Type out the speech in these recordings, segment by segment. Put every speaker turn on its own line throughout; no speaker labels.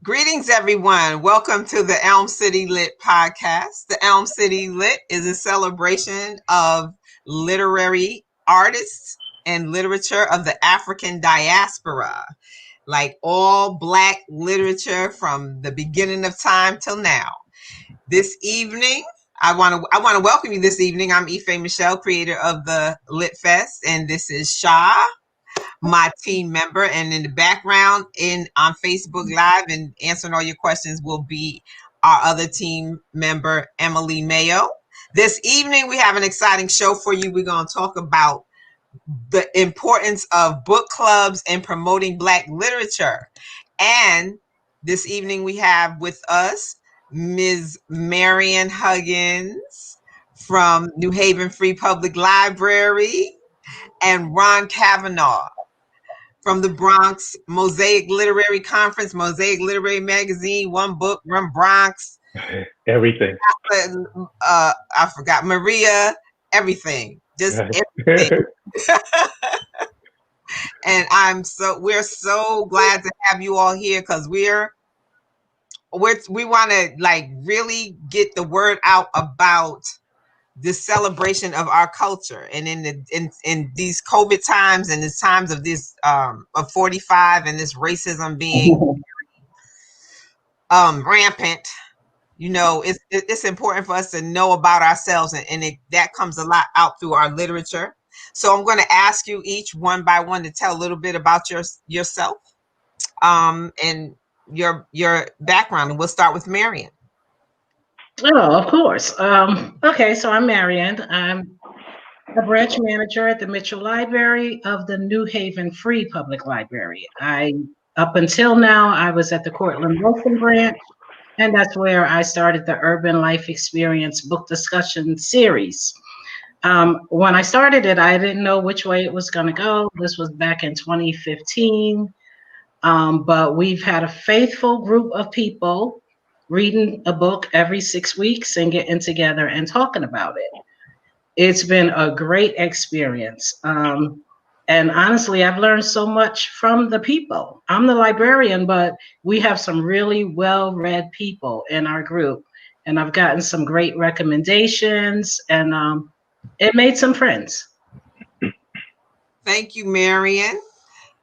Greetings, everyone. Welcome to the Elm City Lit podcast. The Elm City Lit is a celebration of literary artists and literature of the African diaspora, like all Black literature from the beginning of time till now. This evening, I want to welcome you this evening. I'm Ife Michelle, creator of the Lit Fest, and this is Shah, my team member, and in the background on Facebook Live and answering all your questions will be our other team member, Emily Mayo. This evening we have an exciting show for you. We're going to talk about the importance of book clubs and promoting Black literature. And this evening we have with us Ms. Marion Huggins from New Haven Free Public Library and Ron Cavanaugh from the Bronx Mosaic Literary Conference, Mosaic Literary Magazine, One Book, One Bronx.
Everything.
I forgot Maria, everything. Just everything. And we're so glad to have you all here because we want to like really get the word out about this celebration of our culture, and in these COVID times and the times of this of 45 and this racism being rampant, it's important for us to know about ourselves, and that comes a lot out through our literature. So I'm going to ask you each one by one to tell a little bit about yourself and your background, and we'll start with Marion.
Oh, of course. Okay, so I'm Marion. I'm a branch manager at the Mitchell Library of the New Haven Free Public Library. Up until now, I was at the Cortland Wilson branch, and that's where I started the Urban Life Experience book discussion series. When I started it, I didn't know which way it was going to go. This was back in 2015, but we've had a faithful group of people reading a book every 6 weeks and getting together and talking about it. It's been a great experience. And honestly, I've learned so much from the people. I'm the librarian, but we have some really well-read people in our group. And I've gotten some great recommendations, and it made some friends.
Thank you, Marion.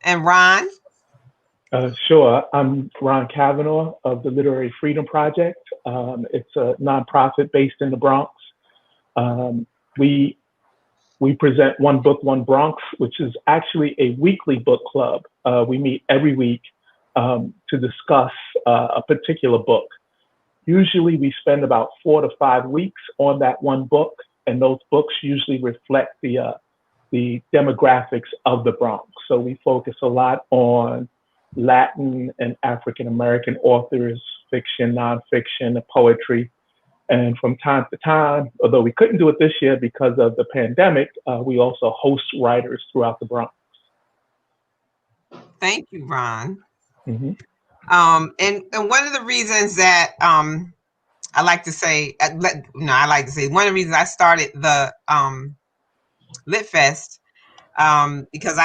And Ron?
Sure. I'm Ron Cavanaugh of the Literary Freedom Project. It's a nonprofit based in the Bronx. We present One Book, One Bronx, which is actually a weekly book club. We meet every week to discuss a particular book. Usually we spend about 4 to 5 weeks on that one book, and those books usually reflect the demographics of the Bronx. So we focus a lot on Latin and African American authors, fiction, nonfiction, poetry. And from time to time, although we couldn't do it this year because of the pandemic, we also host writers throughout the Bronx.
Thank you, Ron.
Mm-hmm.
And one of the reasons that I like to say one of the reasons I started the Lit Fest because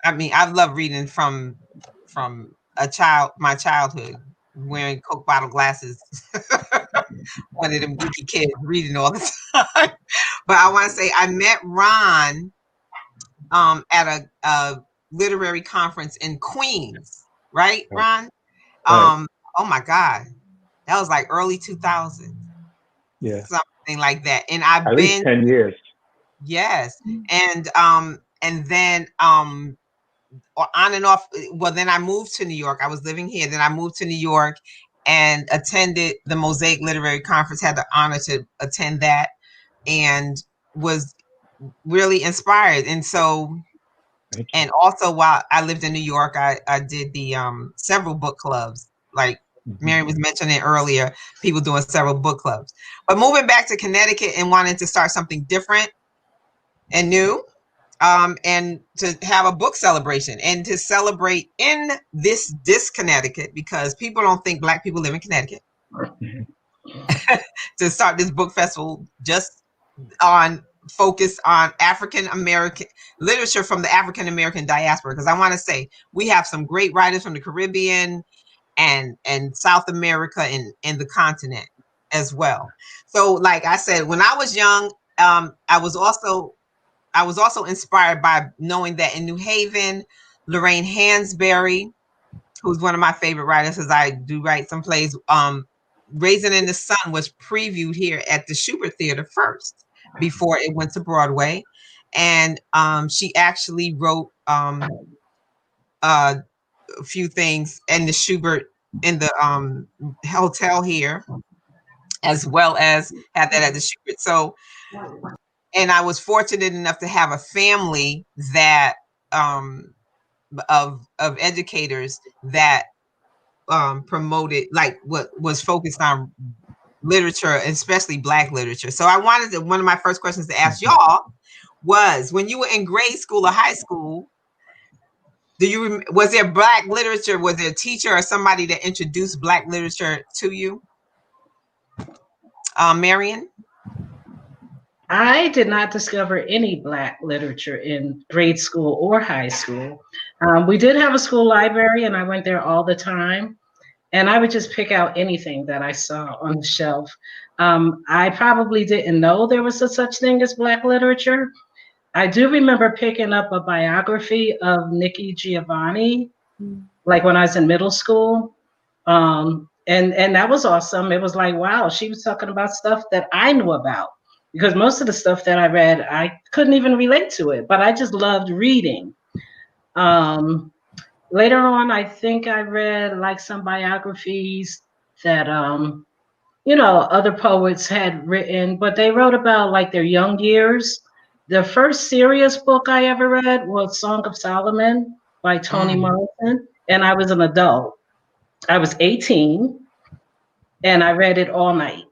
I've loved reading from my childhood, wearing Coke bottle glasses, one of them geeky kids reading all the time. But I want to say I met Ron at a literary conference in Queens, right, Ron?
Right.
Oh my God, that was like early 2000s.
Yeah,
something like that. And I've
at
been
least 10 years.
Yes, and then on and off. Well, then I moved to New York. I was living here. Then I moved to New York and attended the Mosaic Literary Conference. Had the honor to attend that, and was really inspired. And so, and also while I lived in New York, I did the several book clubs. Like Mary was mentioning earlier, people doing several book clubs. But moving back to Connecticut and wanting to start something different and new. And to have a book celebration and to celebrate in this Connecticut, because people don't think Black people live in Connecticut. To start this book festival just on focus on African American literature from the African American diaspora, because I want to say we have some great writers from the Caribbean and South America and the continent as well. So, like I said, when I was young, I was also inspired by knowing that in New Haven, Lorraine Hansberry, who's one of my favorite writers, as I do write some plays. Raisin in the Sun was previewed here at the Schubert Theater first before it went to Broadway, and she actually wrote a few things in the Schubert in the hotel here, as well as had that at the Schubert. So, and I was fortunate enough to have a family that of educators that promoted, like, what was focused on literature, especially Black literature. So one of my first questions to ask y'all was, when you were in grade school or high school, was there Black literature? Was there a teacher or somebody that introduced Black literature to you? Marion?
I did not discover any Black literature in grade school or high school. We did have a school library, and I went there all the time. And I would just pick out anything that I saw on the shelf. I probably didn't know there was a such thing as Black literature. I do remember picking up a biography of Nikki Giovanni, like when I was in middle school. And that was awesome. It was like, wow, she was talking about stuff that I knew about, because most of the stuff that I read, I couldn't even relate to it, but I just loved reading. Later on, I think I read like some biographies that, other poets had written, but they wrote about like their young years. The first serious book I ever read was Song of Solomon by Toni Morrison, and I was an adult. I was 18, and I read it all night.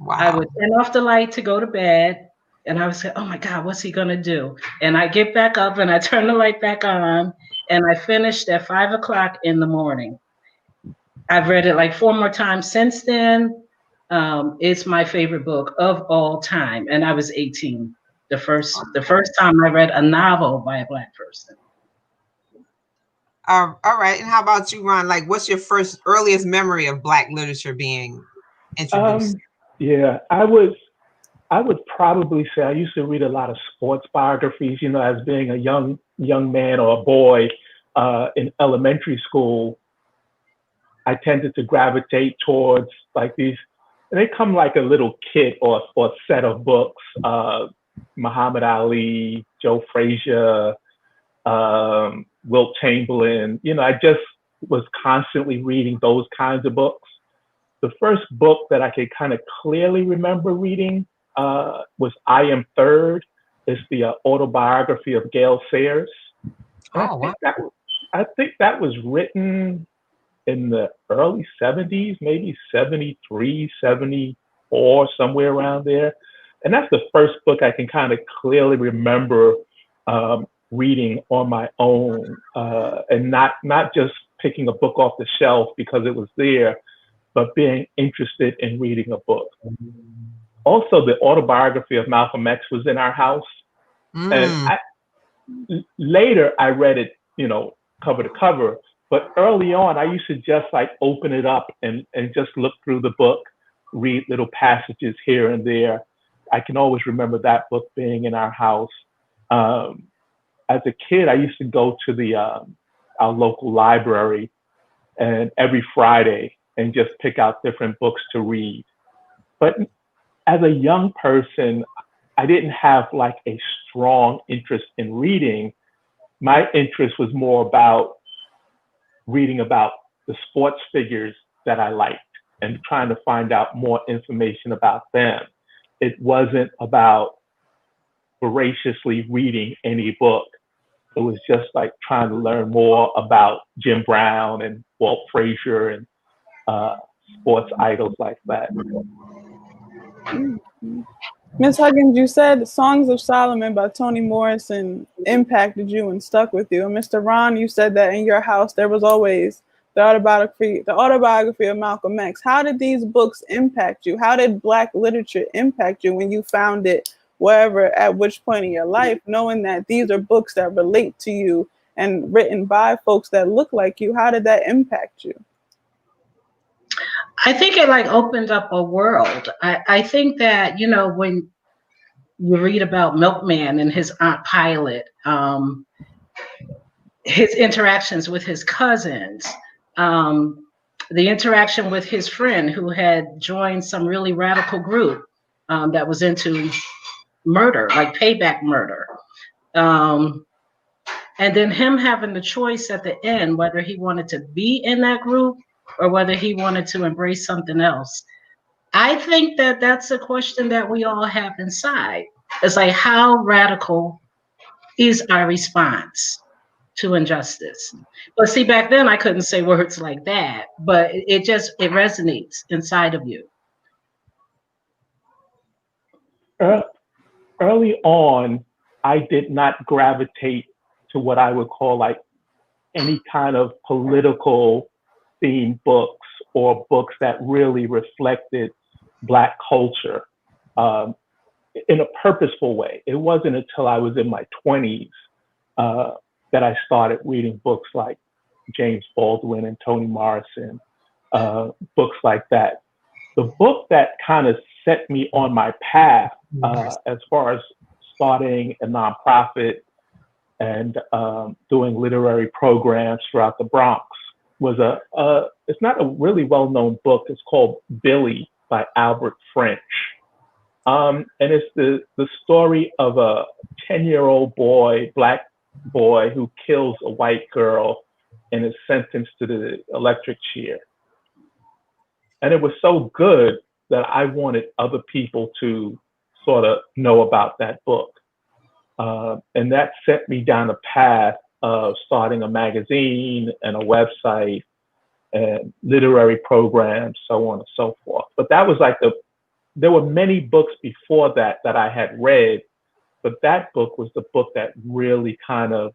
Wow.
I would turn off the light to go to bed, and I would say, oh my God, what's he gonna do? And I get back up and I turn the light back on, and I finished at 5:00 in the morning. I've read it like 4 more times since then. It's my favorite book of all time, and I was 18. The first time I read a novel by a Black person.
All right. And how about you, Ron? Like, what's your earliest memory of Black literature being introduced?
Yeah, I would probably say I used to read a lot of sports biographies. As being a young man or a boy in elementary school, I tended to gravitate towards like these. And they come like a little kit or set of books. Muhammad Ali, Joe Frazier, Wilt Chamberlain. I just was constantly reading those kinds of books. The first book that I could kind of clearly remember reading was I Am Third. It's the autobiography of Gail Sayers. I think that was written in the early 70s, maybe 73, 74, somewhere around there. And that's the first book I can kind of clearly remember reading on my own, and not just picking a book off the shelf because it was there, but being interested in reading a book. Also, the autobiography of Malcolm X was in our house. And later I read it, cover to cover. But early on, I used to just like open it up and just look through the book, read little passages here and there. I can always remember that book being in our house. As a kid, I used to go to our local library and every Friday and just pick out different books to read. But as a young person, I didn't have like a strong interest in reading. My interest was more about reading about the sports figures that I liked and trying to find out more information about them. It wasn't about voraciously reading any book. It was just like trying to learn more about Jim Brown and Walt Frazier and sports idols like that.
Ms. Huggins, you said Songs of Solomon by Toni Morrison impacted you and stuck with you. And Mr. Ron, you said that in your house there was always the autobiography of Malcolm X. How did these books impact you? How did Black literature impact you when you found it wherever, at which point in your life, knowing that these are books that relate to you and written by folks that look like you? How did that impact you?
I think it like opened up a world. I think that, you know, when you read about Milkman and his Aunt Pilot, his interactions with his cousins, um, the interaction with his friend who had joined some really radical group that was into murder, like payback murder. Um, and then him having the choice at the end whether he wanted to be in that group or whether he wanted to embrace something else. I think that that's a question that we all have inside. It's like, how radical is our response to injustice? But see, back then I couldn't say words like that, but it resonates inside of you.
Early on, I did not gravitate to what I would call like any kind of political themed books or books that really reflected Black culture in a purposeful way. It wasn't until I was in my 20s that I started reading books like James Baldwin and Toni Morrison, books like that. The book that kind of set me on my path as far as starting a nonprofit and doing literary programs throughout the Bronx was it's not a really well-known book. It's called Billy by Albert French. And it's the story of a 10-year-old boy, Black boy, who kills a white girl and is sentenced to the electric chair. And it was so good that I wanted other people to sort of know about that book. And that set me down a path of starting a magazine and a website and literary programs, so on and so forth. But that was like there were many books before that that I had read, but that book was the book that really kind of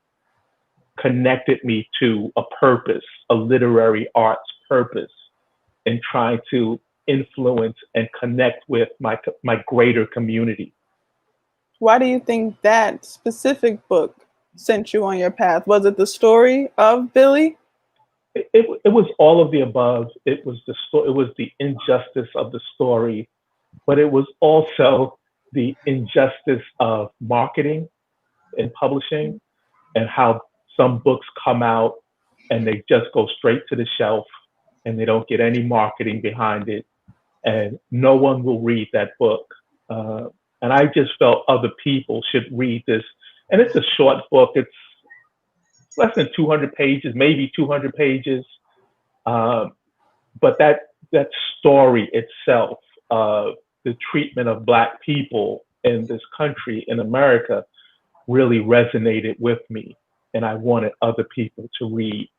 connected me to a purpose, a literary arts purpose, in trying to influence and connect with my greater community.
Why do you think that specific book sent you on your path? Was it the story of Billy?
It was all of the above. It was the injustice of the story, but it was also the injustice of marketing and publishing, and how some books come out and they just go straight to the shelf and they don't get any marketing behind it, and no one will read that book. And I just felt other people should read this. And it's a short book. It's less than 200 pages, maybe 200 pages. But that story itself, the treatment of Black people in this country, in America, really resonated with me. And I wanted other people to read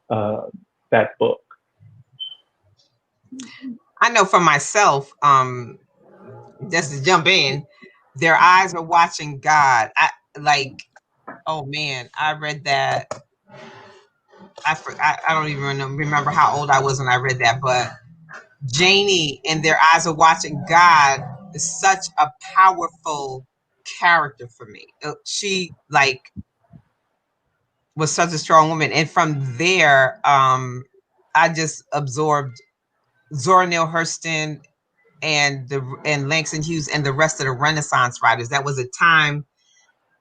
that book.
I know for myself, just to jump in, their eyes are watching God. Oh man, I read that. I don't even remember how old I was when I read that, but Janie and their eyes are watching God is such a powerful character for me. She was such a strong woman, and from there, I just absorbed Zora Neale Hurston and Langston Hughes and the rest of the Renaissance writers. That was a time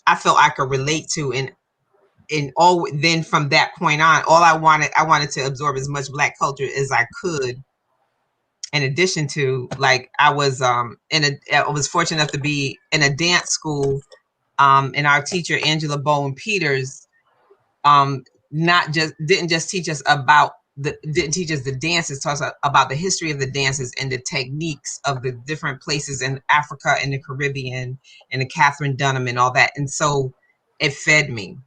I felt I could relate to, and all. Then from that point on, all I wanted to absorb as much Black culture as I could. In addition to, I was fortunate enough to be in a dance school, and our teacher Angela Bowen Peters didn't just teach us the dances, taught us about the history of the dances and the techniques of the different places in Africa and the Caribbean and the Catherine Dunham and all that. And so it fed me.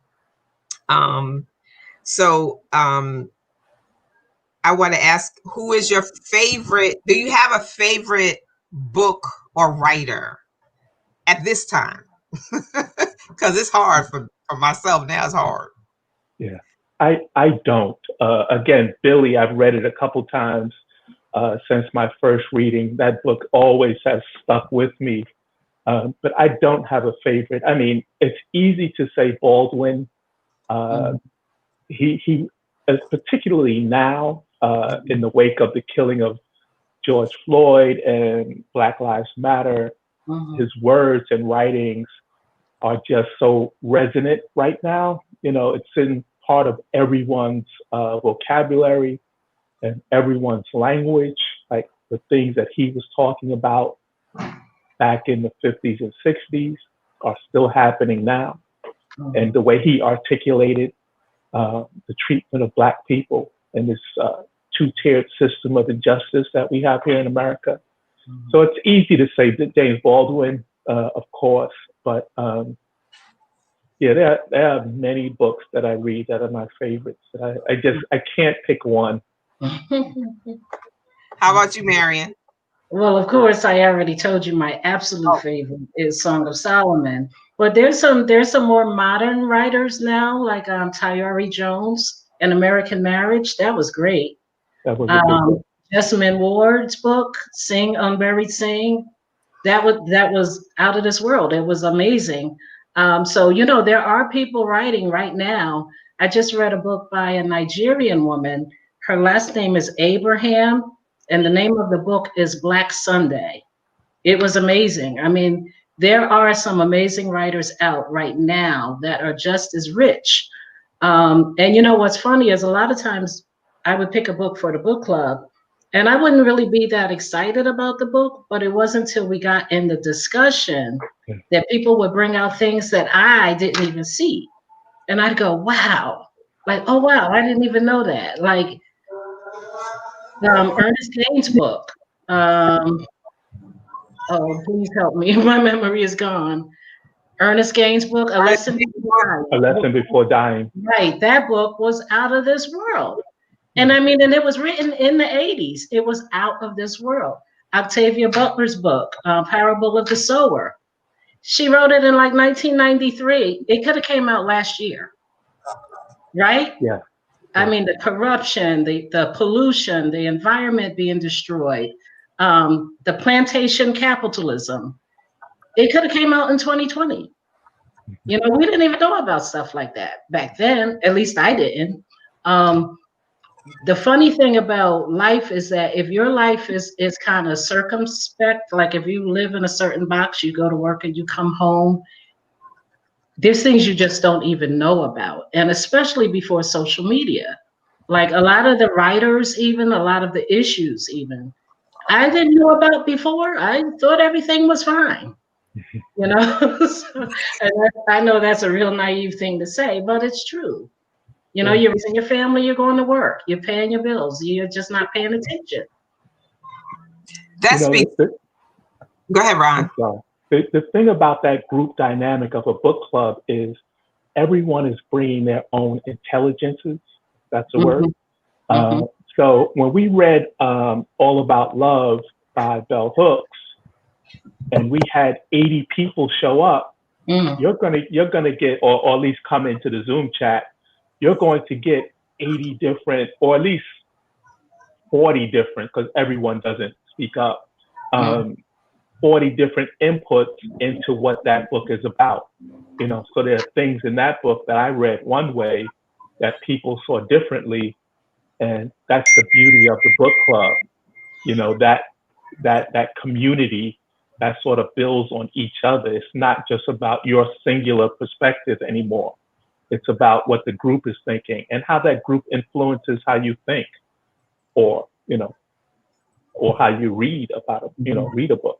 I want to ask, who is your favorite? Do you have a favorite book or writer at this time? Because it's hard for myself now. It's hard.
Yeah, I don't. Again, Billy, I've read it a couple times since my first reading. That book always has stuck with me. But I don't have a favorite. I mean, it's easy to say Baldwin. He particularly now, in the wake of the killing of George Floyd and Black Lives Matter, his words and writings are just so resonant right now. You know, it's in part of everyone's vocabulary and everyone's language. Like the things that he was talking about back in the 50s and 60s are still happening now. And the way he articulated the treatment of Black people in this two-tiered system of injustice that we have here in America. So it's easy to say that James Baldwin, of course, but yeah, there are many books that I read that are my favorites. I can't pick one.
How about you, Marion?
Well, of course, I already told you my absolute favorite is Song of Solomon. But there's some more modern writers now, like Tayari Jones, An American Marriage. That was great.
That was a good book.
Jessamine Ward's book, Sing Unburied Sing. That was out of this world. It was amazing. So you know, there are people writing right now. I just read a book by a Nigerian woman. Her last name is Abraham, and the name of the book is Black Sunday. It was amazing. I mean, there are some amazing writers out right now that are just as rich. And you know, what's funny is a lot of times I would pick a book for the book club and I wouldn't really be that excited about the book, but it wasn't until we got in the discussion that people would bring out things that I didn't even see. And I'd go, wow, like, oh, wow, I didn't even know that. Like Ernest Gaines' book. Oh, please help me. My memory is gone. Ernest Gaines' book, A Lesson Before
Dying. A Lesson Before Dying.
Right. That book was out of this world. And I mean, and it was written in the 80s. It was out of this world. Octavia Butler's book, Parable of the Sower. She wrote it in like 1993. It could have came out last year. Right?
Yeah.
I mean, the corruption, the pollution, the environment being destroyed, the plantation capitalism. It could have came out in 2020. You know, we didn't even know about stuff like that back then. At least I didn't. The funny thing about life is that if your life is kind of circumspect, like if you live in a certain box, you go to work and you come home, there's things you just don't even know about. And especially before social media, like a lot of the writers, even a lot of the issues, even I didn't know about before. I thought everything was fine, you know. And I know that's a real naive thing to say, but it's true. You know, you're raising your family, you're going to work, you're paying your bills, you're just not paying attention.
That's me. Go ahead, Ron.
The thing about that group dynamic of a book club is everyone is bringing their own intelligences. That's a word. So when we read All About Love by Bell Hooks, and we had 80 people show up, you're gonna get, or at least come into the Zoom chat, you're going to get 80 different, or at least 40 different, because everyone doesn't speak up, 40 different inputs into what that book is about. You know, so there are things in that book that I read one way that people saw differently, and that's the beauty of the book club. You know, that community that sort of builds on each other. It's not just about your singular perspective anymore. It's about what the group is thinking and how that group influences how you think, or, you know, or how you read about read a book.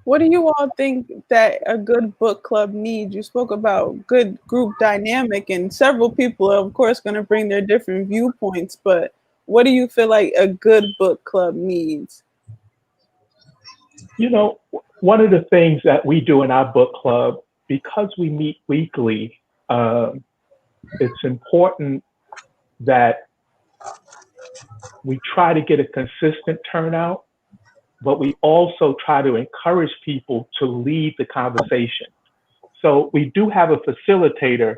What do you all think that a good book club needs? You spoke about good group dynamic, and several people are, of course, going to bring their different viewpoints, but what do you feel like a good book club needs?
You know, one of the things that we do in our book club, because we meet weekly, it's important that we try to get a consistent turnout, but we also try to encourage people to lead the conversation. So we do have a facilitator,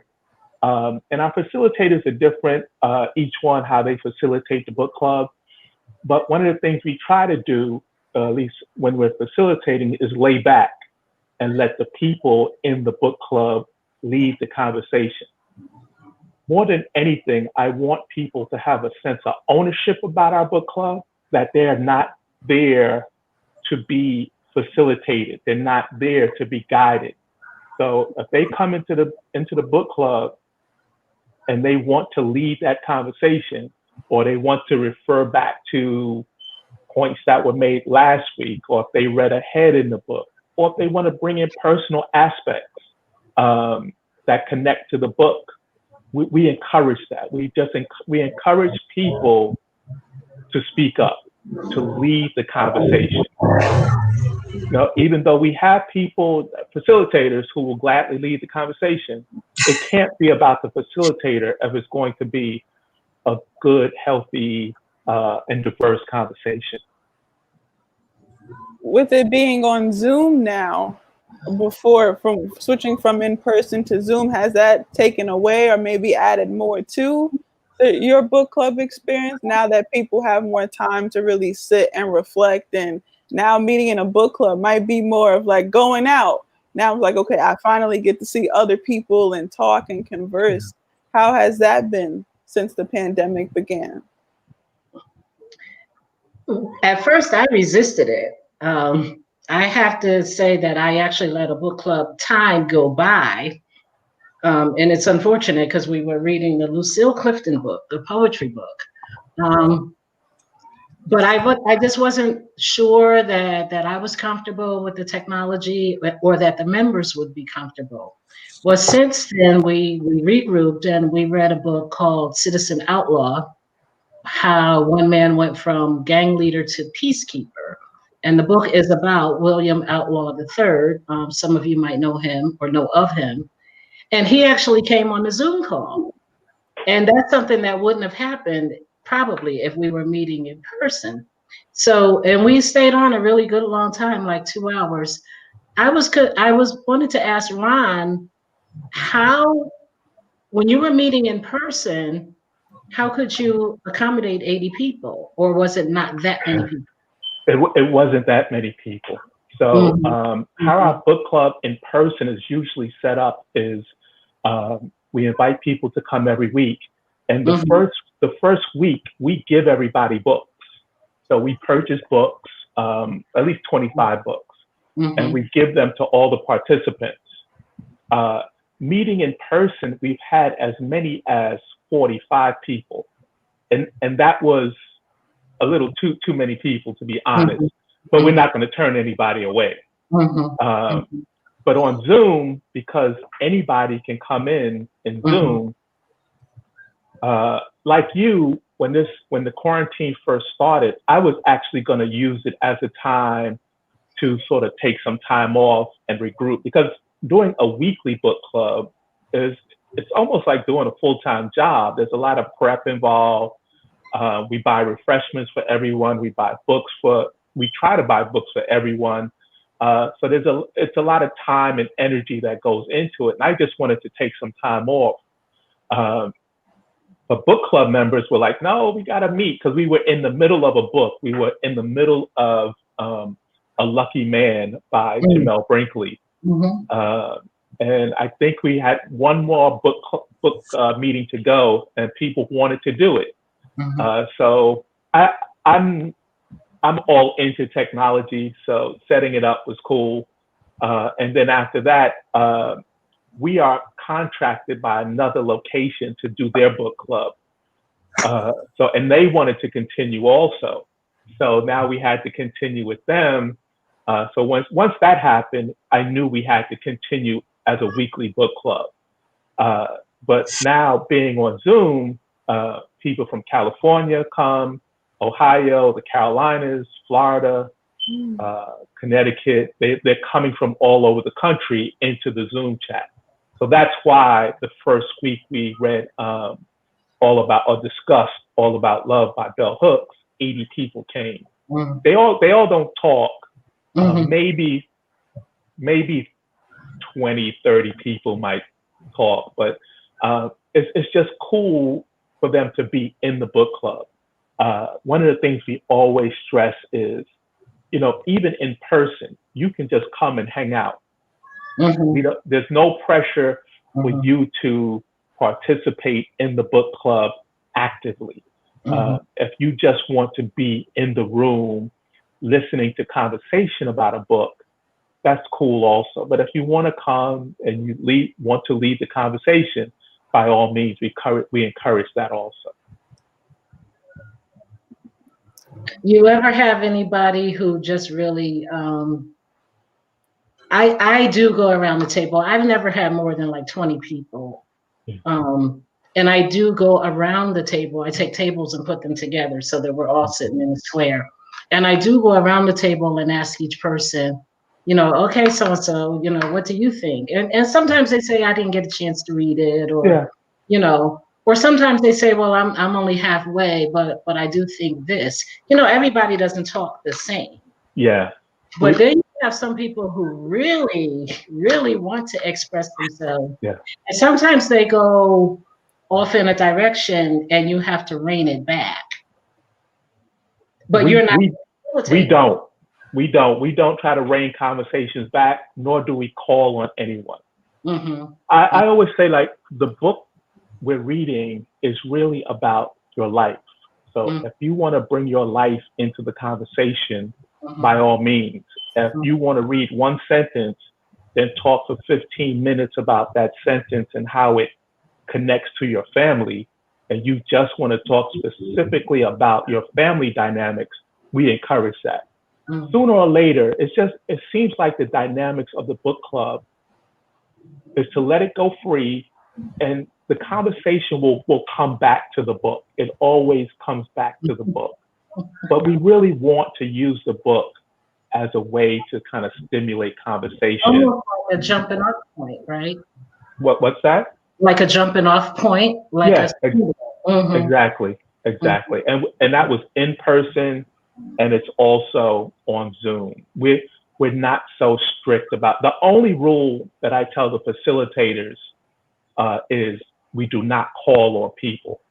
and our facilitators are different, each one how they facilitate the book club. But one of the things we try to do, at least when we're facilitating, is lay back and let the people in the book club lead the conversation. more than anything, I want people to have a sense of ownership about our book club, that they're not there to be facilitated. They're not there to be guided. So if they come into the book club and they want to lead that conversation, or they want to refer back to points that were made last week, or if they read ahead in the book, or if they want to bring in personal aspects that connect to the book, we encourage that. We encourage people to speak up, to lead the conversation. Even though we have people, facilitators, who will gladly lead the conversation, it can't be about the facilitator if it's going to be a good, healthy, and diverse conversation.
With it being on Zoom now, from switching from in-person to Zoom, has that taken away or maybe added more to your book club experience, now that people have more time to really sit and reflect? And now meeting in a book club might be more of like going out. Now it's like, okay, I finally get to see other people and talk and converse. How has that been since the pandemic began?
At first, I resisted it. I have to say that I actually let a book club time go by. And it's unfortunate because we were reading the Lucille Clifton book, the poetry book. But I just wasn't sure that I was comfortable with the technology, or that the members would be comfortable. Well, since then, we regrouped and we read a book called Citizen Outlaw, how one man went from gang leader to peacekeeper. And the book is about William Outlaw III. Some of you might know him or know of him. And he actually came on the Zoom call. And that's something that wouldn't have happened probably if we were meeting in person. So, and we stayed on a really good long time, like 2 hours. I wanted to ask Ron, how, when you were meeting in person, how could you accommodate 80 people, or was it not that many people?
It wasn't that many people. So how our book club in person is usually set up is we invite people to come every week, and the first week we give everybody books. So we purchase books, at least 25 books, and we give them to all the participants. Meeting in person, we've had as many as 45 people, and that was a little too many people, to be honest. But we're not going to turn anybody away. But on Zoom, because anybody can come in Zoom, like you, when the quarantine first started, I was actually going to use it as a time to sort of take some time off and regroup, because doing a weekly book club it's almost like doing a full-time job. There's a lot of prep involved. We buy refreshments for everyone. We try to buy books for everyone. So it's a lot of time and energy that goes into it. And I just wanted to take some time off. But book club members were like, no, we got to meet, because we were in the middle of a book. We were in the middle of A Lucky Man by Jamel Brinkley. And I think we had one more book meeting to go, and people wanted to do it. So I'm all into technology, so setting it up was cool. And then after that, we are contracted by another location to do their book club. And they wanted to continue also. So now we had to continue with them. So once that happened, I knew we had to continue as a weekly book club. But now being on Zoom, people from California come, Ohio, the Carolinas, Florida, Connecticut. They're coming from all over the country into the Zoom chat. So that's why the first week we read discussed All About Love by Bell Hooks. 80 people came. They all don't talk. Maybe 20, 30 people might talk, but it's just cool for them to be in the book club. One of the things we always stress is, even in person, you can just come and hang out. There's no pressure for you to participate in the book club actively. If you just want to be in the room listening to conversation about a book, that's cool also. But if you want to come and you want to lead the conversation, by all means, we encourage that also.
You ever have anybody who just really, I do go around the table. I've never had more than like 20 people. And I do go around the table. I take tables and put them together so that we're all sitting in a square. And I do go around the table and ask each person, okay, so-and-so, what do you think? And sometimes they say, I didn't get a chance to read it, or, or sometimes they say, well, I'm only halfway, but I do think this. Everybody doesn't talk the same.
Yeah.
But then you have some people who really, really want to express themselves.
Yeah.
And sometimes they go off in a direction and you have to rein it back. But you're not.
We don't try to rein conversations back, nor do we call on anyone. I always say, like, the book we're reading is really about your life. So if you want to bring your life into the conversation, by all means. If you want to read one sentence, then talk for 15 minutes about that sentence and how it connects to your family, and you just want to talk specifically about your family dynamics, we encourage that. Sooner or later, it seems like the dynamics of the book club is to let it go free, and the conversation will come back to the book. It always comes back to the book. But we really want to use the book as a way to kind of stimulate conversation.
Almost like a jumping off point, right?
What's that?
Like a jumping off point?
Exactly. And that was in person, and it's also on Zoom. We're not so strict about. The only rule that I tell the facilitators is we do not call on people.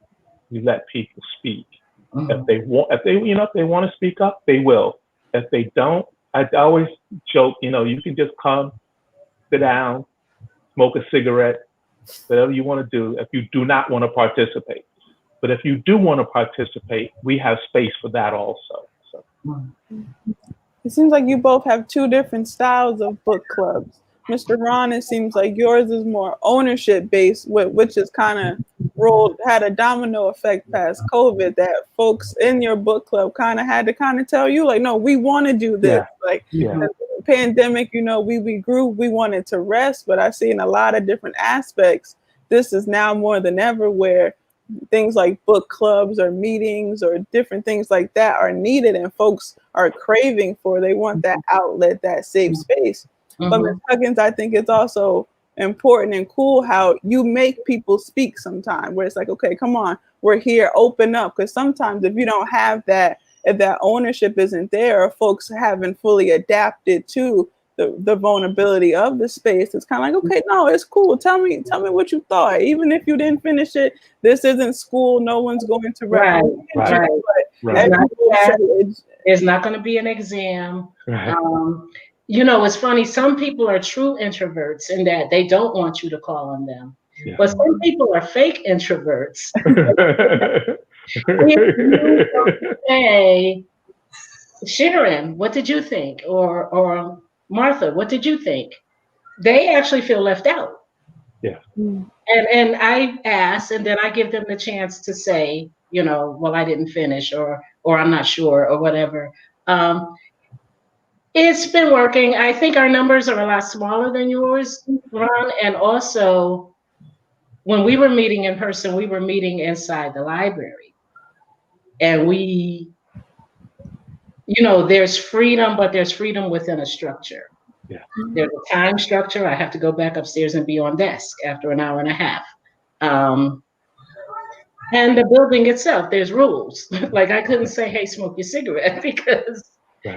We let people speak. If they want to speak up, they will. If they don't, I always joke, you can just come, sit down, smoke a cigarette, whatever you want to do, if you do not want to participate. But if you do want to participate, we have space for that also. So.
It seems like you both have two different styles of book clubs. Mr. Ron, it seems like yours is more ownership based, which is kind of had a domino effect past COVID, that folks in your book club kind of had to tell you, like, no, we want to do this. The pandemic, we grew, we wanted to rest, but I see in a lot of different aspects, this is now more than ever where things like book clubs or meetings or different things like that are needed, and folks are craving for. They want that outlet, that safe space. But Ms. Huggins, I think it's also important and cool how you make people speak sometimes, where it's like, okay, come on, we're here, open up. Because sometimes if you don't have that, if that ownership isn't there, or folks haven't fully adapted to the vulnerability of the space, it's kind of like, okay, no, it's cool. Tell me what you thought. Even if you didn't finish it, this isn't school. No one's going to recommend you.
It's not going to be an exam. It's funny. Some people are true introverts in that they don't want you to call on them. Yeah. But some people are fake introverts. Say, Sharon, what did you think? Or Martha, what did you think? They actually feel left out.
Yeah.
And I ask, and then I give them the chance to say, well, I didn't finish, or I'm not sure, or whatever. It's been working. I think our numbers are a lot smaller than yours, Ron. And also, when we were meeting in person, we were meeting inside the library. And there's freedom, but there's freedom within a structure.
Yeah.
There's a time structure. I have to go back upstairs and be on desk after an hour and a half. And the building itself, there's rules. Like, I couldn't say, hey, smoke your cigarette, because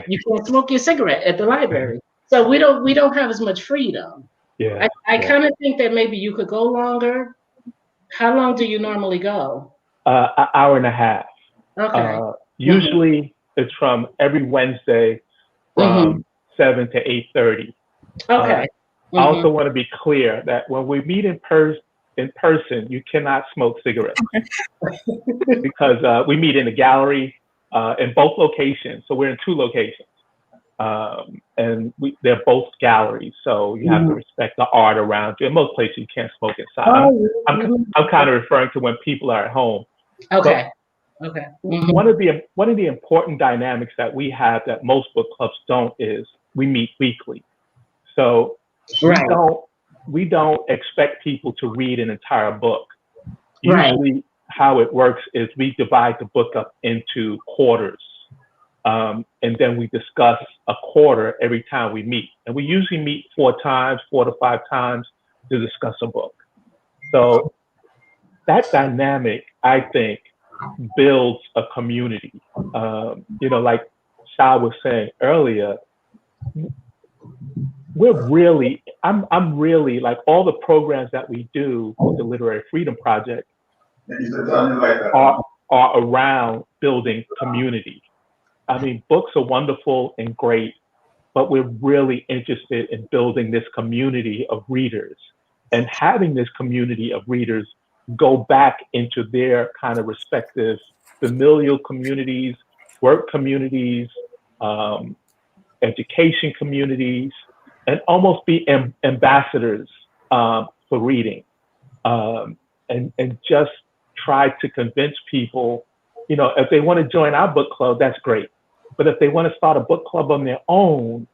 you can't smoke your cigarette at the library. So we don't have as much freedom.
Yeah.
I kind of think that maybe you could go longer. How long do you normally go?
An hour and a half.
Okay.
Usually it's from every Wednesday from 7 to 8:30.
Okay.
I also want to be clear that when we meet in person, in person, you cannot smoke cigarettes because we meet in the gallery in both locations. So we're in 2 locations. And they're both galleries, so you have to respect the art around you. In most places, you can't smoke inside. I'm kind of referring to when people are at home.
Okay.
But
okay.
One of the important dynamics that we have that most book clubs don't is we meet weekly. So we don't expect people to read an entire book. Usually, how it works is we divide the book up into quarters. And then we discuss a quarter every time we meet. And we usually meet 4 to 5 times to discuss a book. So that dynamic, I think, builds a community. Like Shah was saying earlier, I'm really, like, all the programs that we do with the Literary Freedom Project are around building community. I mean, books are wonderful and great, but we're really interested in building this community of readers and having this community of readers go back into their kind of respective familial communities, work communities, education communities, and almost be ambassadors for reading, and just try to convince people, if they want to join our book club, that's great. But if they want to start a book club on their own,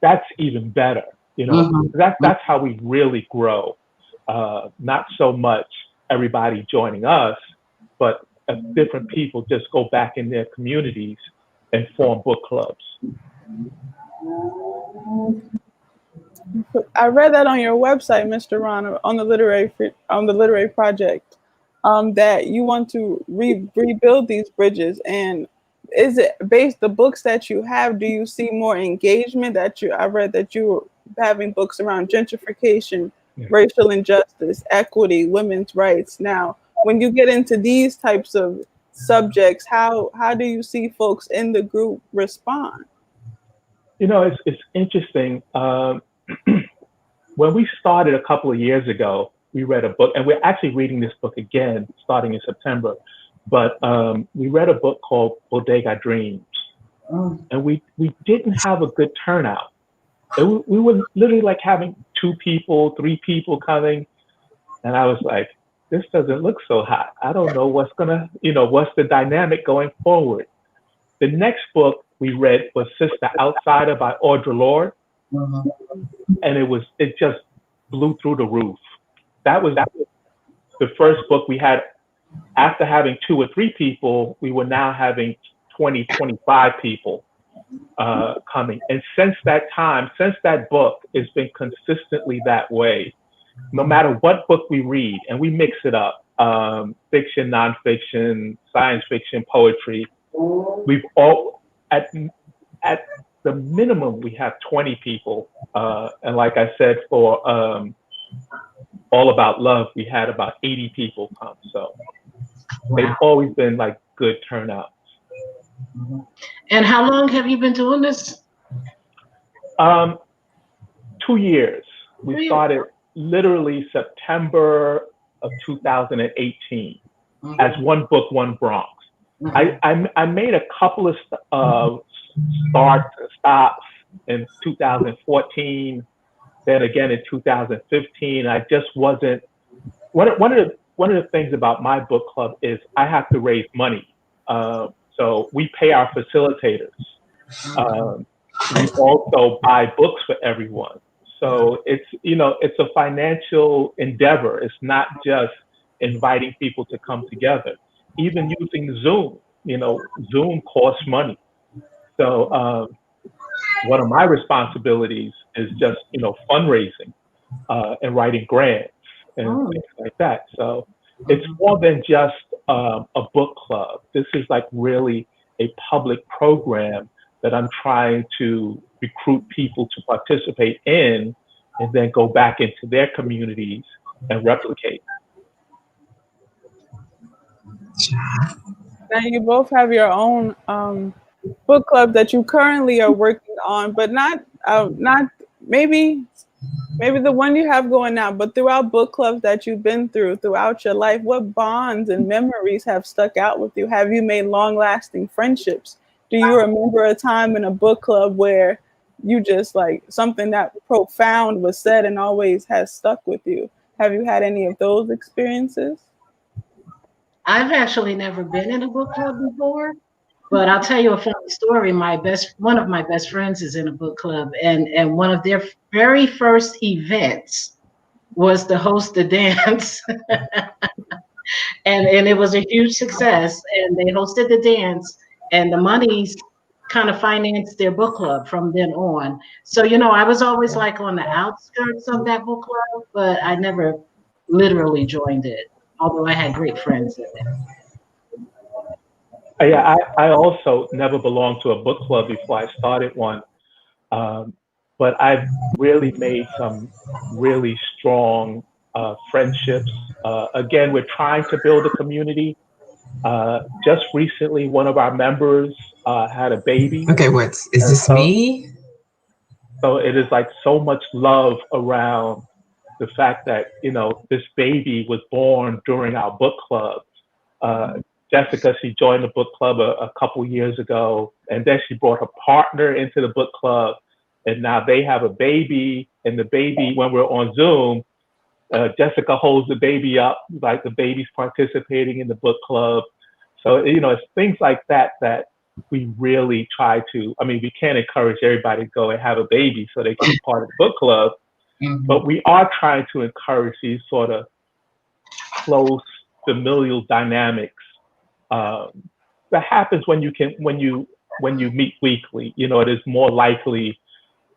that's even better. That's how we really grow. Not so much everybody joining us, but different people just go back in their communities and form book clubs.
I read that on your website, Mr. Ron, on the Literary Project, that you want to rebuild these bridges. And is it based the books that you have? Do you see more engagement I read that you were having books around gentrification, racial injustice, equity, women's rights. Now, when you get into these types of subjects, how do you see folks in the group respond?
It's interesting. When we started a couple of years ago, we read a book, and we're actually reading this book again starting in September. But we read a book called Bodega Dreams, and we didn't have a good turnout. We were literally like having 2 people, 3 people coming, and I was like, this doesn't look so hot. I don't know what's the dynamic going forward. The next book we read was Sister Outsider by Audre Lorde, and it just blew through the roof. That was the first book we had. After having 2 or 3 people, we were now having 20, 25 people coming. And since that book, it's been consistently that way. No matter what book we read, and we mix it up, fiction, nonfiction, science fiction, poetry, we've all, at the minimum, we have 20 people. And like I said, for All About Love, we had about 80 people come. So they've always been like good turnouts.
And how long have you been doing this?
2 years. We started literally September of 2018 as One Book, One Bronx. I made a couple of stops in 2014, then again in 2015. I just wasn't. One of the things about my book club is I have to raise money. So we pay our facilitators. We also buy books for everyone. So it's a financial endeavor. It's not just inviting people to come together. Even using Zoom, Zoom costs money. So one of my responsibilities is just, fundraising and writing grants and things like that. So it's more than just a book club. This is like really a public program that I'm trying to recruit people to participate in and then go back into their communities and replicate.
Now you both have your own book club that you currently are working on, but not maybe Maybe the one you have going now, but throughout book clubs that you've been through throughout your life, what bonds and memories have stuck out with you? Have you made long-lasting friendships? Do you remember a time in a book club where you just like something that profound was said and always has stuck with you? Have you had any of those experiences?
I've actually never been in a book club before, but I'll tell you a funny story. One of my best friends is in a book club, and one of their very first events was to host the dance, and it was a huge success. And they hosted the dance, and the monies kind of financed their book club from then on. So I was always like on the outskirts of that book club, but I never literally joined it, although I had great friends in it.
Yeah, I also never belonged to a book club before I started one. But I've really made some really strong friendships. Again, we're trying to build a community. Just recently, one of our members had a baby.
Okay, is this me?
So it is like so much love around the fact that, this baby was born during our book club. Jessica, she joined the book club a couple years ago, and then she brought her partner into the book club, and now they have a baby. And the baby, when we're on Zoom, Jessica holds the baby up, like the baby's participating in the book club. So, it's things like that that we really try to. I mean, we can't encourage everybody to go and have a baby so they can be part of the book club, but we are trying to encourage these sort of close familial dynamics that happens when you meet weekly. It is more likely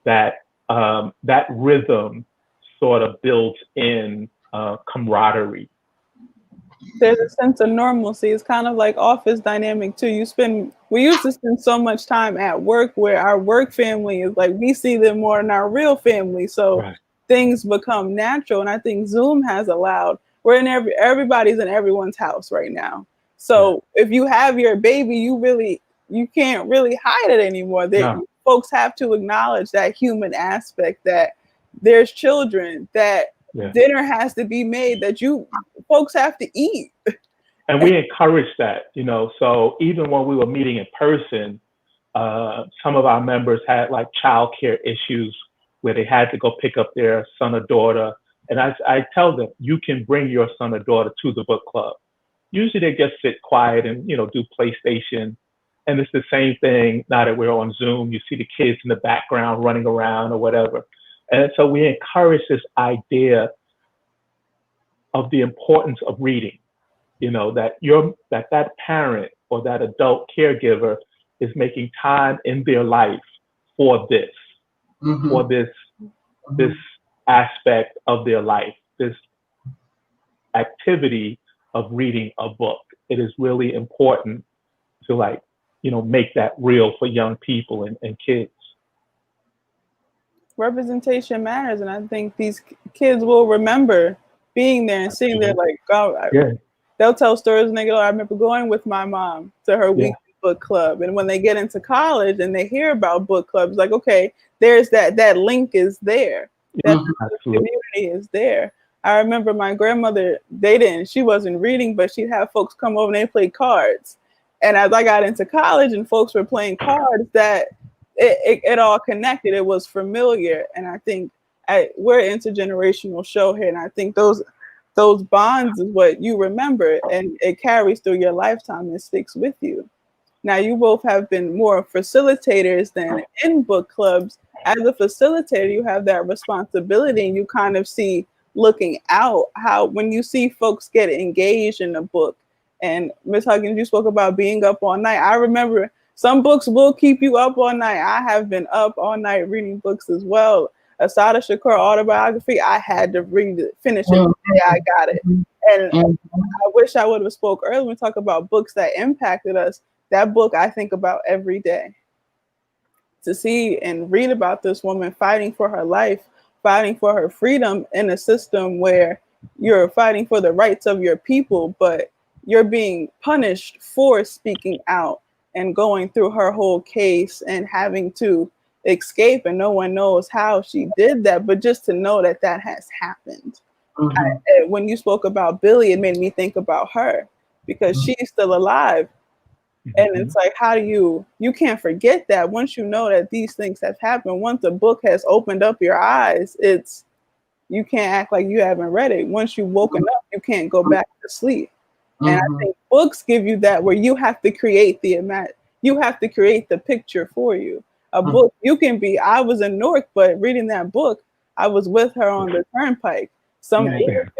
that that rhythm sort of builds in camaraderie.
There's a sense of normalcy. It's kind of like office dynamic too. We used to spend so much time at work where our work family is like, we see them more than our real family. So right. Things become natural. And I think Zoom has allowed, everybody's in everyone's house right now. So if you have your baby, you can't really hide it anymore. Folks have to acknowledge that human aspect, that there's children, that dinner has to be made, that folks have to eat.
And we encourage that, so even when we were meeting in person, some of our members had like childcare issues where they had to go pick up their son or daughter. And I tell them, you can bring your son or daughter to the book club. Usually they just sit quiet and, do PlayStation. And it's the same thing now that we're on Zoom. You see the kids in the background running around or whatever. And so we encourage this idea of the importance of reading, that parent or that adult caregiver is making time in their life for this, for this aspect of their life, this activity of reading a book. It is really important to make that real for young people and kids.
Representation matters, and I think these kids will remember being there and seeing their they'll tell stories and they go, I remember going with my mom to her weekly book club. And when they get into college and they hear about book clubs, like, okay, there's that link is there. That community is there. I remember my grandmother, she wasn't reading, but she'd have folks come over and they play cards. And as I got into college and folks were playing cards, that it all connected. It was familiar. And I think we're an intergenerational show here. And I think those bonds is what you remember, and it carries through your lifetime and sticks with you. Now, you both have been more facilitators than in book clubs. As a facilitator, you have that responsibility, and you kind of see, looking out, how when you see folks get engaged in a book. And Ms. Huggins, you spoke about being up all night. I remember some books will keep you up all night. I have been up all night reading books as well. Assata Shakur autobiography, I had to finish it the day I got it. And I wish I would have spoke earlier when we talk about books that impacted us. That book I think about every day. To see and read about this woman fighting for her life, fighting for her freedom in a system where you're fighting for the rights of your people, but you're being punished for speaking out, and going through her whole case and having to escape, and no one knows how she did that, but just to know that that has happened. When you spoke about Billie, it made me think about her, because she's still alive. And it's like, how do you can't forget that once you know that these things have happened. Once a book has opened up your eyes, you can't act like you haven't read it. Once you've woken up, you can't go back to sleep. And I think books give you that, where you have to create you have to create the picture for you. A book, you can be, I was in Newark, but reading that book, I was with her on the turnpike. Some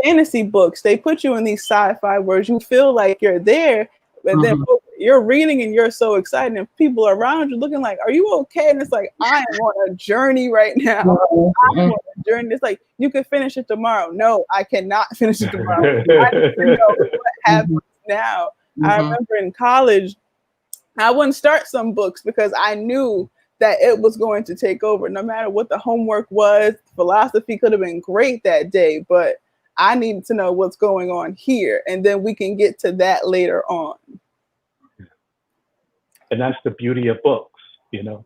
fantasy books, they put you in these sci-fi where you feel like you're there, but then you're reading and you're so excited, and people around you looking like, are you okay? And it's like, I am on a journey right now. I'm on a journey. It's like, you could finish it tomorrow. No, I cannot finish it tomorrow. I need to know what happens now. I remember in college, I wouldn't start some books because I knew that it was going to take over. No matter what the homework was, philosophy could have been great that day, but I needed to know what's going on here, and then we can get to that later on.
And that's the beauty of books, you know,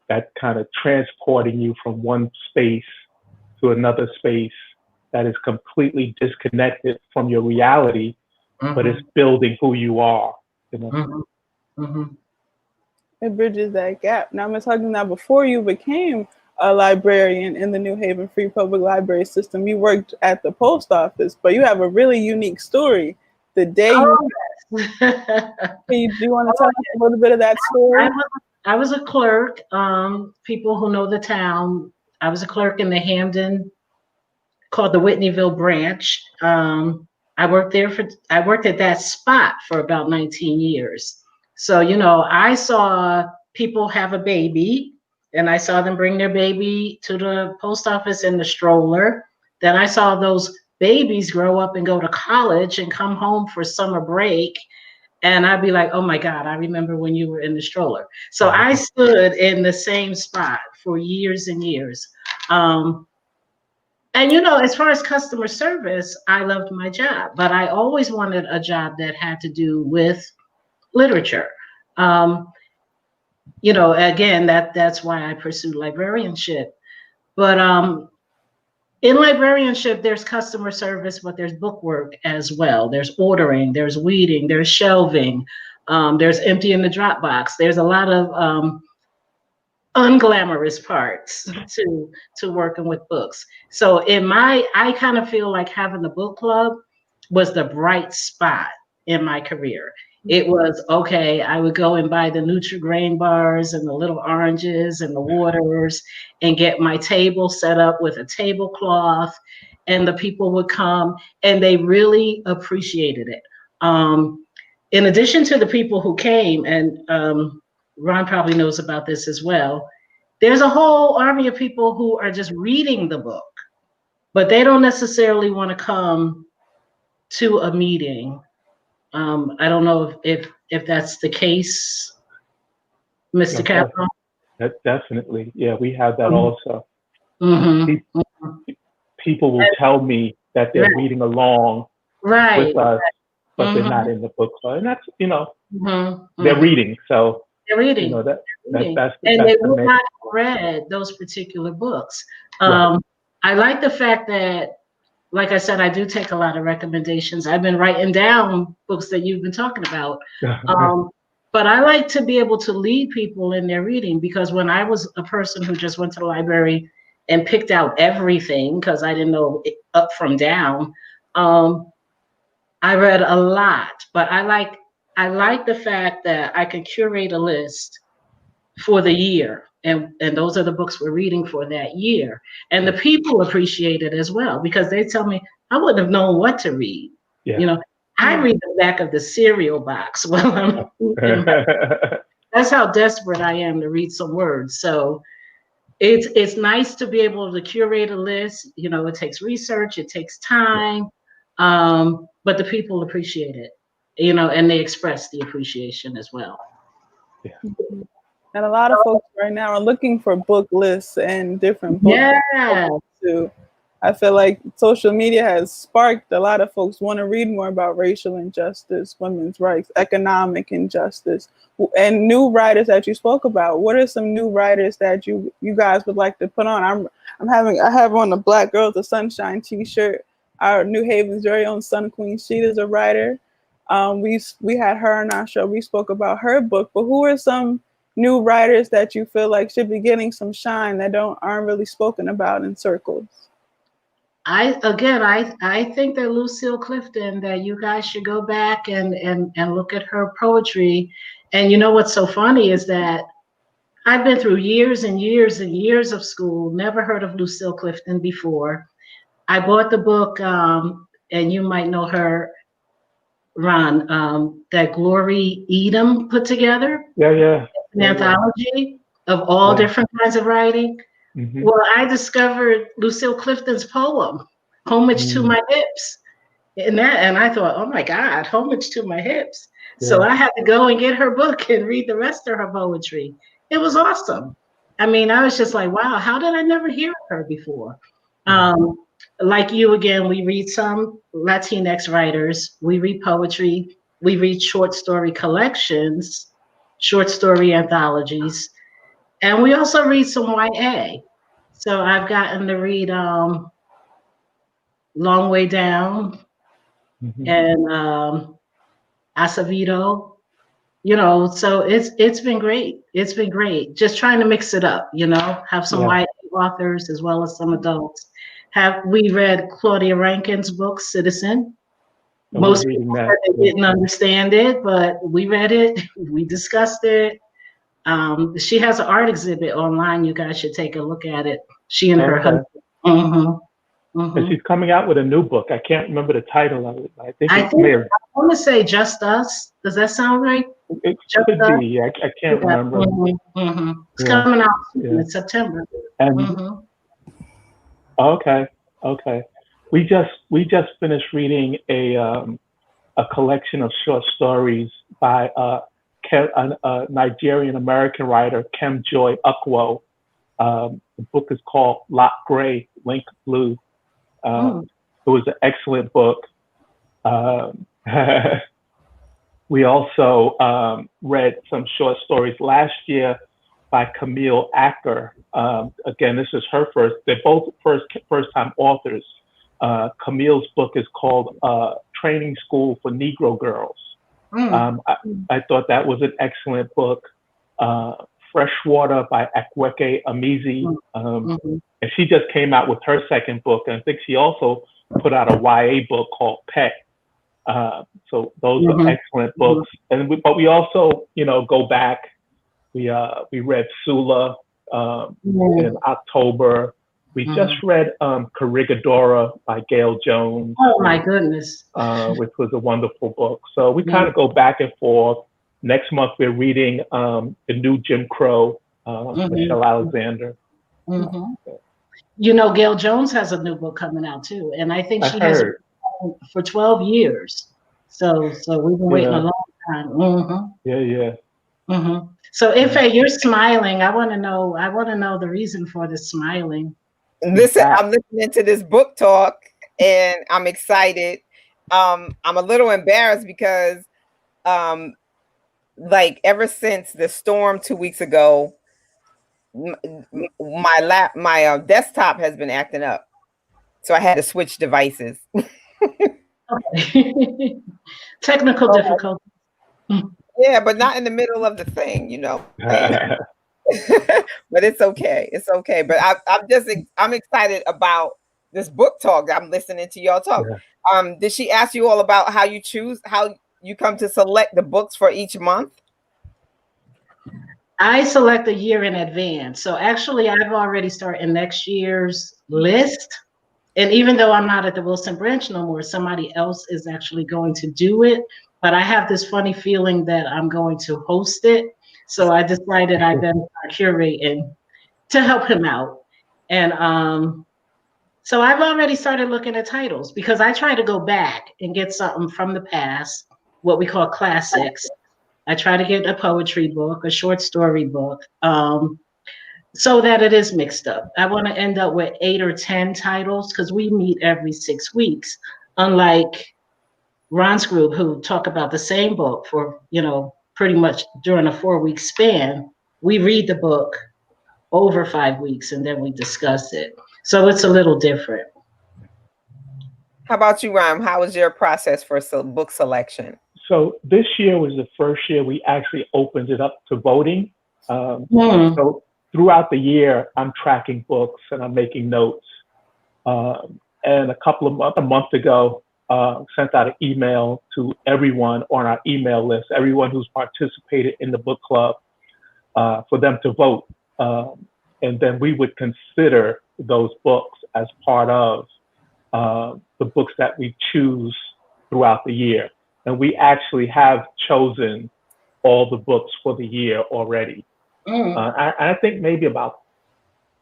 that kind of transporting you from one space to another space that is completely disconnected from your reality, but it's building who you are, you know.
It bridges that gap. Now, Ms. Huggins, now before you became a librarian in the New Haven Free Public Library system, you worked at the post office, but you have a really unique story. The day do you want to tell us a little bit of that story?
I was a clerk. People who know the town, I was a clerk in the Hamden, called the Whitneyville branch. I worked at that spot for about 19 years. So, you know, I saw people have a baby, and I saw them bring their baby to the post office in the stroller. Then I saw those babies grow up and go to college and come home for summer break. And I'd be like, oh my God, I remember when you were in the stroller. So I stood in the same spot for years and years. And, you know, as far as customer service, I loved my job, but I always wanted a job that had to do with literature. You know, again, that's why I pursued librarianship. But in librarianship, there's customer service, but there's book work as well. There's ordering, there's weeding, there's shelving, there's emptying the drop box. There's a lot of unglamorous parts to working with books. So I kind of feel like having the book club was the bright spot in my career. It was, okay, I would go and buy the Nutri-Grain bars and the little oranges and the waters and get my table set up with a tablecloth, and the people would come and they really appreciated it. In addition to the people who came, and Ron probably knows about this as well, there's a whole army of people who are just reading the book, but they don't necessarily want to come to a meeting. I don't know if that's the case, Mr. Cavanaugh.
Definitely. Yeah, we have that also. People will tell me that they're reading along with us, but they're not in the book club. And that's, you know, they're reading. So,
they're reading.
You know, that's
and they would not have read those particular books. I like the fact that, like I said, I do take a lot of recommendations. I've been writing down books that you've been talking about. But I like to be able to lead people in their reading, because when I was a person who just went to the library and picked out everything because I didn't know up from down, I read a lot. But I like the fact that I can curate a list for the year. And those are the books we're reading for that year. And the people appreciate it as well, because they tell me, I wouldn't have known what to read. You know, I read the back of the cereal box while I'm eating. That's how desperate I am to read some words. So it's nice to be able to curate a list. You know, it takes research, it takes time, but the people appreciate it, you know, and they express the appreciation as well.
And a lot of folks right now are looking for book lists and different books to I feel like social media has sparked a lot of folks want to read more about racial injustice, women's rights, economic injustice, and new writers that you spoke about. What are some new writers that you guys would like to put on? I have on the Black Girls of Sunshine T-shirt. Our New Haven's very own Sun Queen Sheet is a writer. We had her on our show. We spoke about her book. But who are some new writers that you feel like should be getting some shine that aren't really spoken about in circles?
I think that Lucille Clifton, that you guys should go back and look at her poetry. And you know what's so funny is that I've been through years and years and years of school, never heard of Lucille Clifton before. I bought the book, and you might know her, Ron, that Glory Edom put together.
Yeah.
An anthology of all different kinds of writing. Mm-hmm. Well, I discovered Lucille Clifton's poem, Homage to My Hips. And I thought, oh my God, Homage to My Hips. Yeah. So I had to go and get her book and read the rest of her poetry. It was awesome. I mean, I was just like, wow, how did I never hear her before? Like you, again, we read some Latinx writers, we read poetry, we read short story collections, short story anthologies, and we also read some YA. So I've gotten to read Long Way Down and Acevedo, so it's been great. It's been great. Just trying to mix it up, have some YA authors as well as some adults. We read Claudia Rankine's book, Citizen. Most people said they didn't understand it, but we read it, we discussed it. She has an art exhibit online. You guys should take a look at it. She and her husband.
And she's coming out with a new book. I can't remember the title of it. I
want to say Just Us. Does that sound right?
It could be. I can't remember.
It's coming out in September.
And Okay. We just finished reading a collection of short stories by a Nigerian American writer, Kem Joy Ukwo. The book is called Lock Gray, Link Blue. It was an excellent book. We also read some short stories last year by Camille Acker. Again, this is her first. They're both first-time authors. Camille's book is called Training School for Negro Girls. I thought that was an excellent book. Freshwater by Akweke Amizi. And she just came out with her second book. And I think she also put out a YA book called Pet. So those are excellent books. But we also, go back. We read Sula in October. We just read Corregidora by Gail Jones.
Oh my goodness.
Which was a wonderful book. So we kind of go back and forth. Next month we're reading the new Jim Crow, Michelle Alexander.
Gail Jones has a new book coming out too, and I think she has for 12 years. So we've been waiting a long time. So Ife, you're smiling. I want to know the reason for the smiling.
Listen, I'm listening to this book talk and I'm excited. I'm a little embarrassed because ever since the storm 2 weeks ago, my desktop has been acting up. So I had to switch devices.
Okay. Technical difficulties.
Yeah, but not in the middle of the thing, But it's okay. It's okay. But I'm excited about this book talk. I'm listening to y'all talk. Yeah. Did she ask you all about how you come to select the books for each month?
I select a year in advance. So actually I've already started next year's list. And even though I'm not at the Wilson branch no more, somebody else is actually going to do it. But I have this funny feeling that I'm going to host it. So I decided I'd then curate to help him out. And so I've already started looking at titles because I try to go back and get something from the past, what we call classics. I try to get a poetry book, a short story book. so that it is mixed up. I want to end up with 8 or 10 titles because we meet every 6 weeks, unlike Ron's group who talk about the same book for, pretty much during a 4-week span. We read the book over 5 weeks and then we discuss it. So it's a little different.
How about you, Ron? How was your process for book selection?
So this year was the first year we actually opened it up to voting. So throughout the year, I'm tracking books and I'm making notes. And a month ago, sent out an email to everyone on our email list, everyone who's participated in the book club, for them to vote. And then we would consider those books as part of the books that we choose throughout the year. And we actually have chosen all the books for the year already. I think maybe about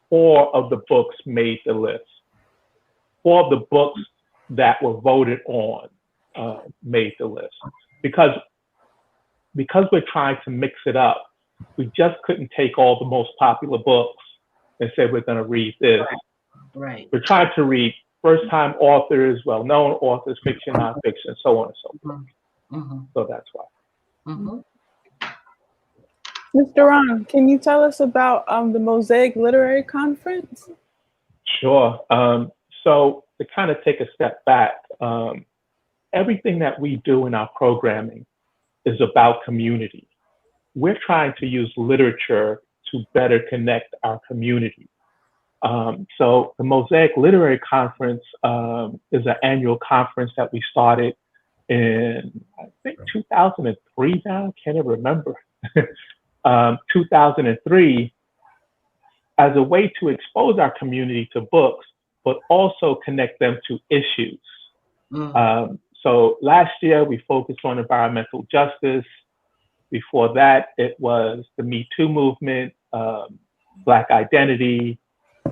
4 of the books made the list. 4 of the books that were voted on made the list. Because we're trying to mix it up, we just couldn't take all the most popular books and say we're going to read this.
Right.
We're trying to read first-time authors, well-known authors, fiction, nonfiction, so on and so forth. So that's why.
Mr. Ron, can you tell us about the Mosaic Literary Conference?
Sure. So to kind of take a step back, everything that we do in our programming is about community. We're trying to use literature to better connect our community. So the Mosaic Literary Conference is an annual conference that we started in, I think, 2003 now, can't even remember. 2003, as a way to expose our community to books, but also connect them to issues. So last year we focused on environmental justice. Before that, it was the Me Too movement, Black identity.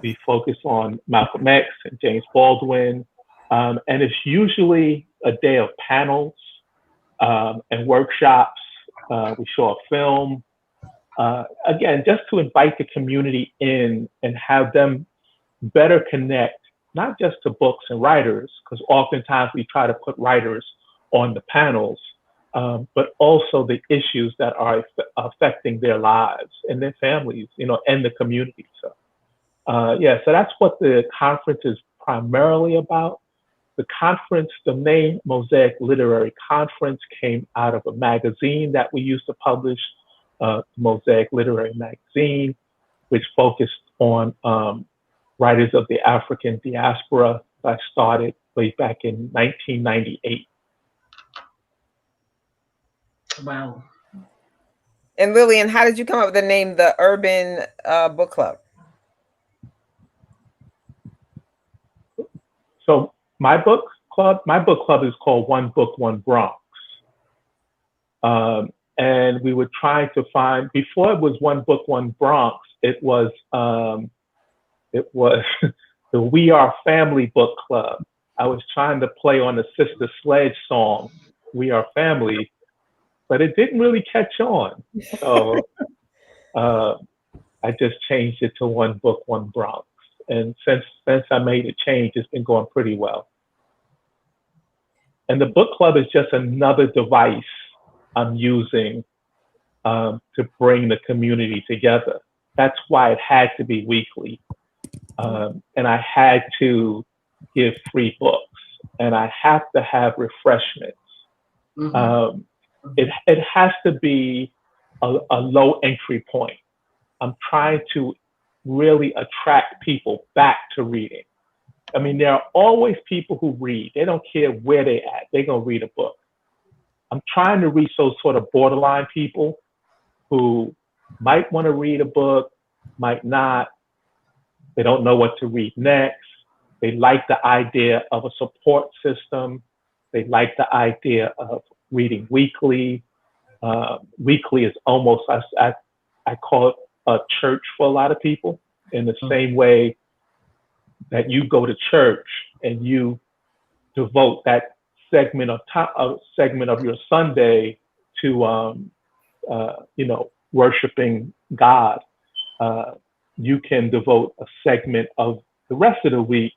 We focused on Malcolm X and James Baldwin. And it's usually a day of panels and workshops. We show a film. Again, just to invite the community in and have them better connect, not just to books and writers, because oftentimes we try to put writers on the panels, but also the issues that are affecting their lives and their families, and the community. So, so that's what the conference is primarily about. The conference, the name Mosaic Literary Conference, came out of a magazine that we used to publish, Mosaic Literary Magazine, which focused on writers of the African diaspora that started way back in 1998.
Wow.
And Lillian, how did you come up with the name, the Urban Book Club?
So my book club is called One Book, One Bronx. And we were trying to find, before it was One Book, One Bronx, it was the We Are Family Book Club. I was trying to play on the Sister Sledge song, We Are Family, but it didn't really catch on. So I just changed it to One Book, One Bronx. And since I made a change, it's been going pretty well. And the book club is just another device I'm using to bring the community together. That's why it had to be weekly. And I had to give free books, and I have to have refreshments. It has to be a low entry point. I'm trying to really attract people back to reading. I mean, there are always people who read. They don't care where they're at. They're going to read a book. I'm trying to reach those sort of borderline people who might want to read a book, might not. They don't know what to read next. They like the idea of a support system. They like the idea of reading weekly. Weekly is almost, I call it a church for a lot of people, in the same way that you go to church and you devote that segment of time, a segment of your Sunday to, worshiping God. you can devote a segment of the rest of the week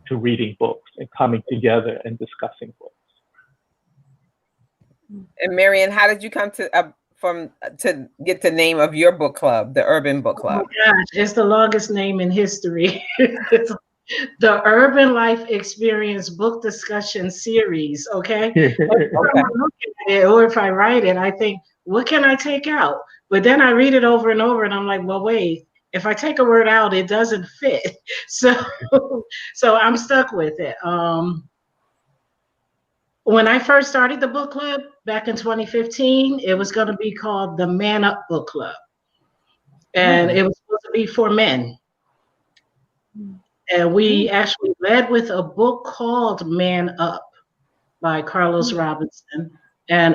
to reading books and coming together and discussing books.
And Marion, how did you come to get the name of your book club, the Urban Book Club?
Oh my gosh, it's the longest name in history. The Urban Life Experience Book Discussion Series, okay?
Okay.
Or if I write it, I think, what can I take out? But then I read it over and over and I'm like, well, wait, if I take a word out, it doesn't fit. So I'm stuck with it. When I first started the book club back in 2015, it was going to be called the Man Up Book Club. And it was supposed to be for men. And we actually led with a book called Man Up by Carlos Robinson. And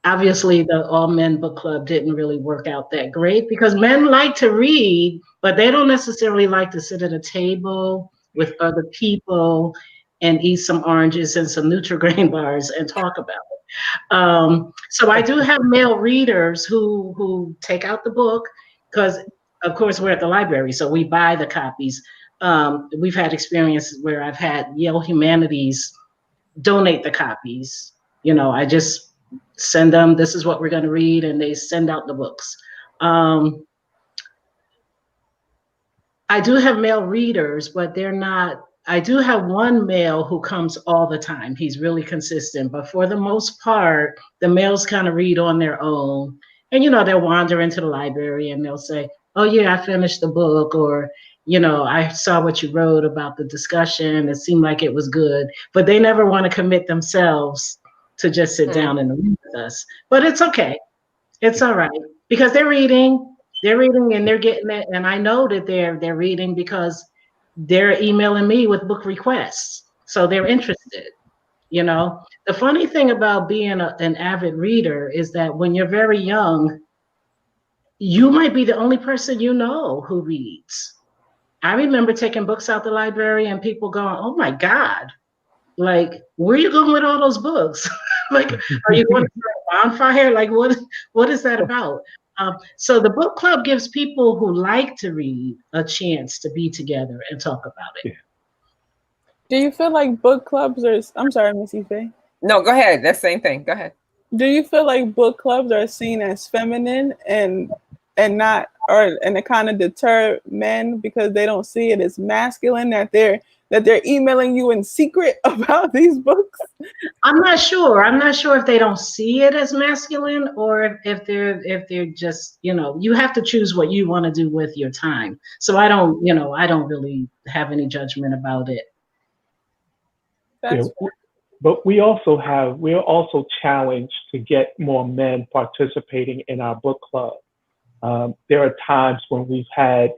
obviously the All Men Book Club didn't really work out that great because men like to read, but they don't necessarily like to sit at a table with other people and eat some oranges and some Nutri-Grain bars and talk about it. So I do have male readers who take out the book because, of course, we're at the library, so we buy the copies. We've had experiences where I've had Yale Humanities donate the copies. You know, I just send them, this is what we're going to read, and they send out the books. I do have male readers, but they're not. I do have one male who comes all the time. He's really consistent, but for the most part, the males kind of read on their own. And, you know, they'll wander into the library and they'll say, oh yeah, I finished the book, or, you know, I saw what you wrote about the discussion. It seemed like it was good, but they never want to commit themselves to just sit down and read with us. But it's okay. It's all right because they're reading and they're getting it. And I know that they're reading because they're emailing me with book requests. So they're interested. You know, the funny thing about being an avid reader is that when you're very young, you might be the only person you know who reads. I remember taking books out the library and people going, oh my God, like, where are you going with all those books? Like, are you going to a bonfire? Like, what is that about? So the book club gives people who like to read a chance to be together and talk about it.
Do you feel like book clubs are, I'm sorry, Missy Faye.
No, go ahead. That's the same thing. Go ahead.
Do you feel like book clubs are seen as feminine and not, or and it kind of deter men because they don't see it as masculine, that they're emailing you in secret about these books?
I'm not sure. I'm not sure if they don't see it as masculine or if they're just, you know, you have to choose what you want to do with your time. So I don't really have any judgment about it.
That's
but we're also challenged to get more men participating in our book club. There are times when we've had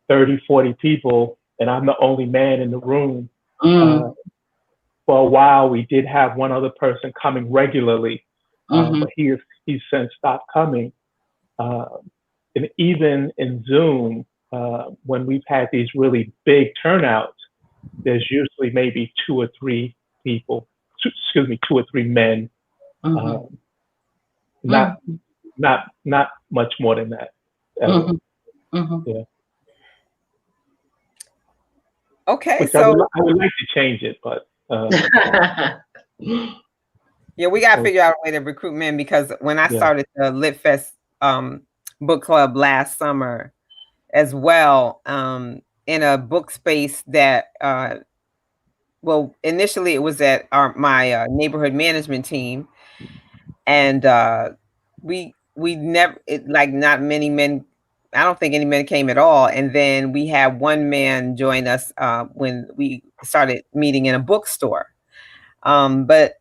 30, 40 people and I'm the only man in the room. For a while, we did have one other person coming regularly, but he's since stopped coming. And even in Zoom, when we've had these really big turnouts, there's usually maybe 2 or 3 people, 2 or 3 men, not much more than that. Yeah.
Okay,
which
so
I would like to change it, but
yeah, we gotta figure out a way to recruit men because when I started the Lit Fest book club last summer as well, in a book space that well, initially it was at my neighborhood management team, and we never not many men. I don't think any men came at all. And then we had one man join us when we started meeting in a bookstore. But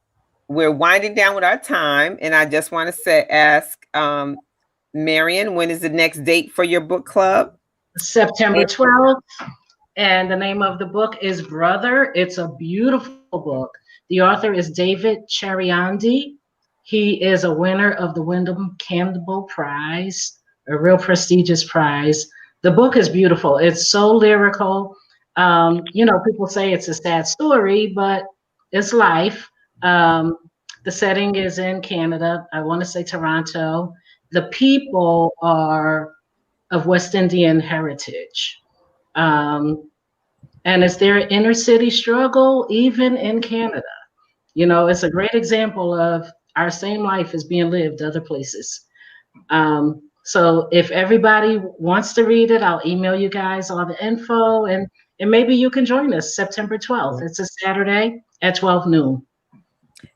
we're winding down with our time, and I just want to ask Marion, when is the next date for your book club?
September 12th. And the name of the book is Brother. It's a beautiful book. The author is David Chariandi. He is a winner of the Wyndham Campbell Prize, a real prestigious prize. The book is beautiful. It's so lyrical. You know, people say it's a sad story, but it's life. The setting is in Canada. I want to say Toronto. the people are of West Indian heritage. And it's their inner city struggle, even in Canada. You know, it's a great example of our same life is being lived other places. So if everybody wants to read it, I'll email you guys all the info, and maybe you can join us September 12th. It's a Saturday at 12 noon.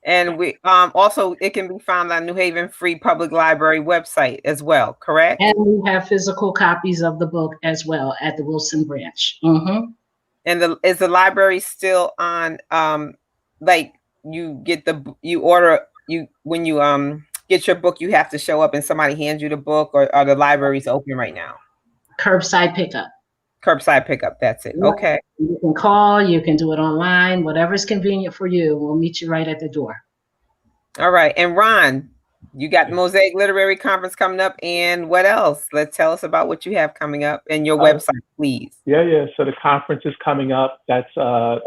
And we also, it can be found on New Haven Free Public Library website as well, correct?
And we have physical copies of the book as well at the Wilson branch. Mm-hmm.
And is the library still on, like you get when you get your book, you have to show up and somebody hands you the book, or are the libraries open right now?
Curbside pickup.
Curbside pickup, that's it. Okay.
You can call, you can do it online, whatever's convenient for you. We'll meet you right at the door.
All right. And Ron, you got the Mosaic Literary Conference coming up, and what else? Let's tell us about what you have coming up and your website, please.
Yeah. So the conference is coming up. That's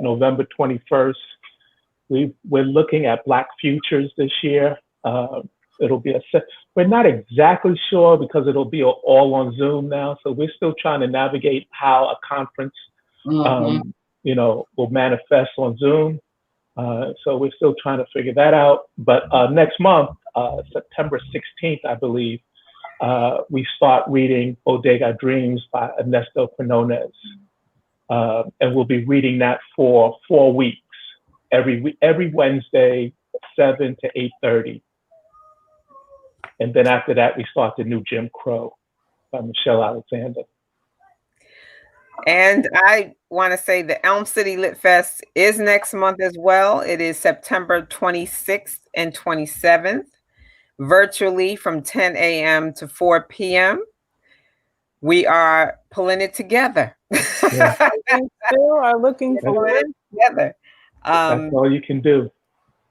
November 21st. We're looking at Black futures this year. It'll be we're not exactly sure because it'll be all on Zoom now. So we're still trying to navigate how a conference, will manifest on Zoom. So we're still trying to figure that out. But next month, September 16th, I believe, we start reading Bodega Dreams by Ernesto Quinones. And we'll be reading that for 4 weeks, every Wednesday, 7 to 8:30. And then after that, we start the new Jim Crow by Michelle Alexander.
And I want to say the Elm City Lit Fest is next month as well. It is September 26th and 27th, virtually from 10 a.m. to 4 p.m. We are pulling it together.
Yeah. We still are looking for it
together.
That's all you can do.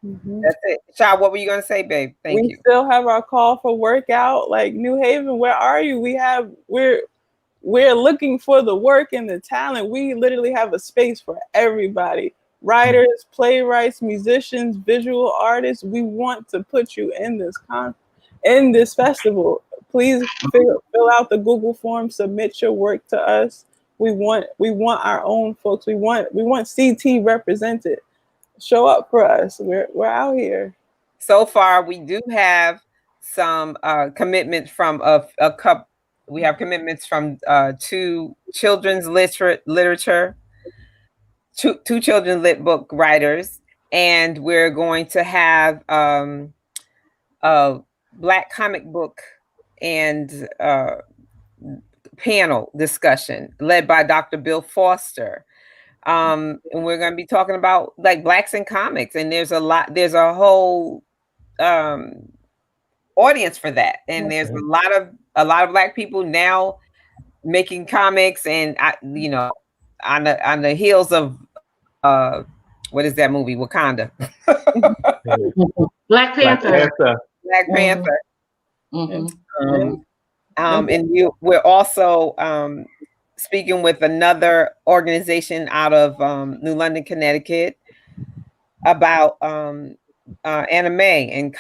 Mm-hmm.
That's it. Shah, what were you going to say, babe? Thank you.
We still have our call for workout. Like, New Haven, where are you? We're looking for the work and the talent. We literally have a space for everybody. Writers, playwrights, musicians, visual artists. We want to put you in this festival. Please fill out the Google form, submit your work to us. We want our own folks. We want CT represented. Show up for us. We're out here.
So far, we do have some commitments from a couple. We have commitments from 2 children's literature, two children's lit book writers, and we're going to have a Black comic book and panel discussion led by Dr. Bill Foster. And we're going to be talking about like Blacks in comics, and there's a whole audience for that, and there's a lot of Black people now making comics, and on the heels of what is that movie, Wakanda?
Black Panther.
Black Panther.
Mm-hmm.
And we're also speaking with another organization out of New London, Connecticut, about anime and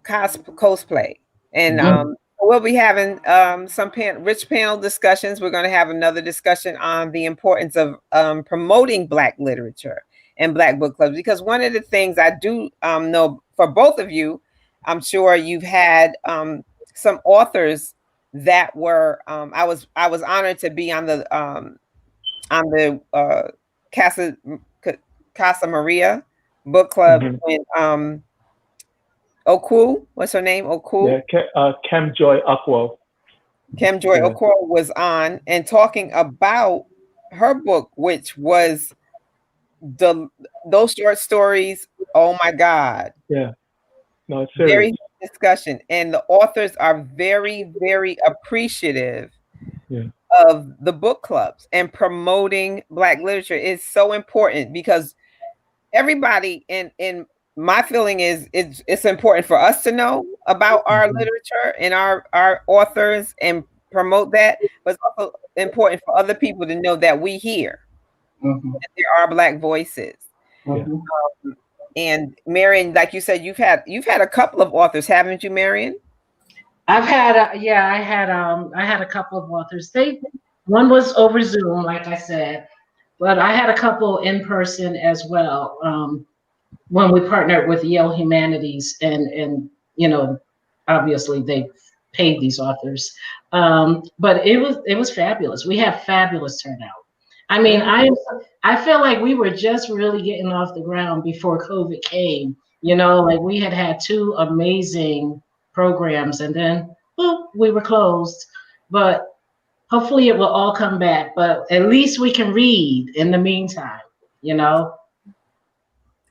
cosplay. And we'll be having some rich panel discussions. We're going to have another discussion on the importance of promoting Black literature and Black book clubs, because one of the things I do know for both of you, I'm sure you've had some authors that were I was honored to be on the Casa Maria book club when Okwu, what's her name? Okwu?
Yeah, Kem Joy Okwo.
Kem Joy Okwo was on and talking about her book, which was those short stories. Oh my God.
Yeah. No, it's serious.
Very discussion. And the authors are very, very appreciative of the book clubs, and promoting Black literature is so important, because everybody in my feeling is it's important for us to know about our literature and our authors and promote that, but it's also important for other people to know that we hear that there are Black voices. And Marion, like you said, you've had a couple of authors, haven't you, Marion?
I had a couple of authors. One was over Zoom, like I said, but I had a couple in person as well. When we partnered with Yale Humanities, and obviously they paid these authors, but it was fabulous. We had fabulous turnout. I mean, I feel like we were just really getting off the ground before COVID came. Like we had 2 amazing programs, and then we were closed. But hopefully it will all come back. But at least we can read in the meantime.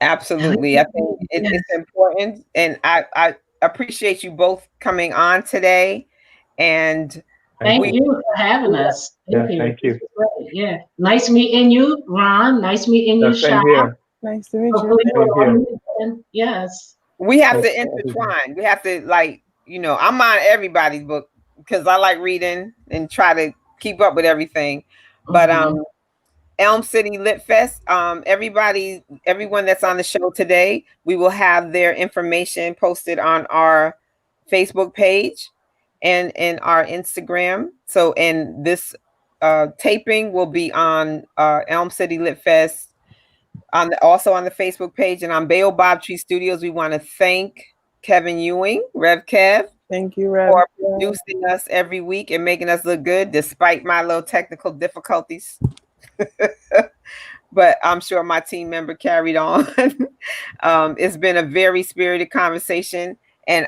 Absolutely. I think it's important. And I appreciate you both coming on today. And
thank you for having us.
Thank you.
Yeah. Nice meeting you, Ron. Nice meeting you,
Same
Shah.
here.
Nice to meet
Hopefully
you.
yes.
We have to intertwine. We have to, like, I'm on everybody's book because I like reading and try to keep up with everything. But Elm City Lit Fest, everyone that's on the show today, we will have their information posted on our Facebook page and our Instagram. So, and this taping will be on Elm City Lit Fest, also on the Facebook page, and on Baobab Tree Studios. We want to thank Kevin Ewing, Rev Kev.
Thank you, Rev,
for producing us every week and making us look good despite my little technical difficulties. But I'm sure my team member carried on. It's been a very spirited conversation, and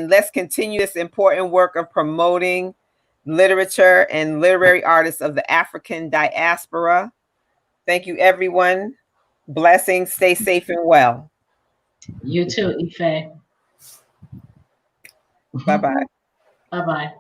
let's continue this important work of promoting literature and literary artists of the African diaspora. Thank you, everyone. Blessings. Stay safe and well.
You too, Ife.
Bye-bye.
Bye-bye.